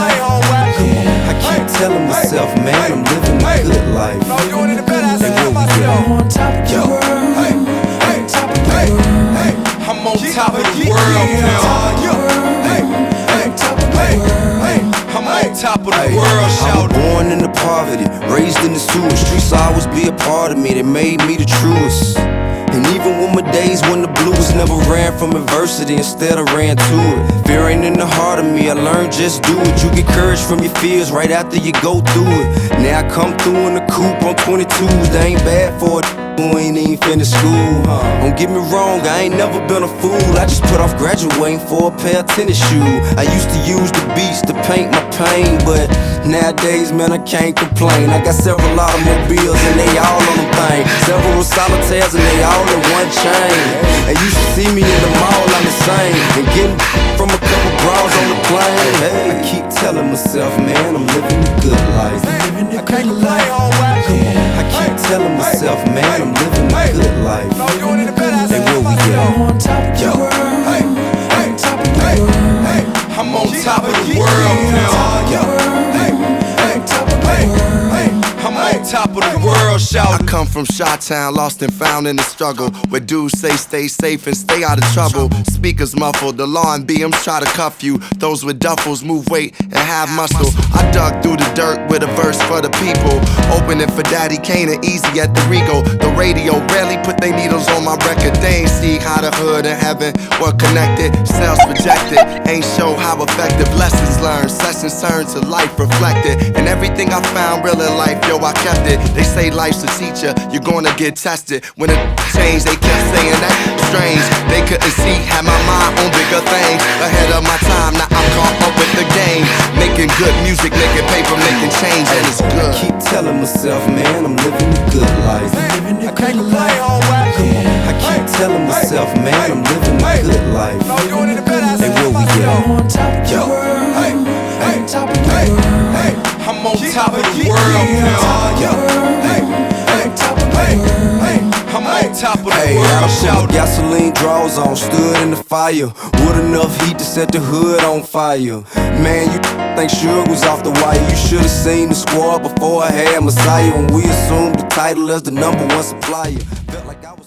I keep telling myself, man, I'm living a good life. And where we go? I'm on top of the world. I'm on top of the world now. I'm on top of the world, shout. I was born into poverty, raised in the sewer. Streets will always be a part of me, they made me the truest. And even when my days when the blues, never ran from adversity, instead I ran to it. Fear ain't in the heart of me, I learned just do it. You get courage from your fears right after you go through it. Now I come through in the coupe on 22s, they ain't bad for it. Who ain't even finished school. Don't get me wrong, I ain't never been a fool. I just put off graduating for a pair of tennis shoes. I used to use the beats to paint my pain, but nowadays, man, I can't complain. I got several automobiles and they all on the thing. Several solitaires and they all in one chain. They used to see me in the mall, I'm the same. And getting from a couple bras on the plane. Hey, I keep telling myself, man, I'm living a good life. I keep telling myself, man, I'm living a good life. And where we go? I'm on top of the world. I'm on top of the world now. I'm on top of the world, shout. I come from Chi-Town, lost and found in the struggle, where dudes say stay safe and stay out of trouble. Speakers muffled, the law and BMs try to cuff you. Those with duffels move weight and have muscle. I dug through the dirt with a verse for the people, opening for Daddy Kane and Easy at the Rego. The radio rarely put they needles on my record. They ain't see how the hood and heaven were connected. Cells projected, ain't show how effective. Lessons learned, sessions turned to life reflected. And everything I found real in life, yo, I kept it. They say life's a teacher, you're gonna get tested. When it changed, they kept saying that strange. They couldn't see, had my mind on bigger things. Ahead of my time, now I'm caught up with the game. Making good music, making paper, making change, and it's good. I keep telling myself, man, I'm living a good life. I keep telling myself, man, I'm living a good life. And where we go? I'm on top of the world. I'm on top of the world now. I'm on top of the world, shout. Gasoline draws on, stood in the fire with enough heat to set the hood on fire. Man, you think Suge was off the wire. You should've seen the squad before I had Messiah. When we assumed the title as the #1 supplier. Felt like I was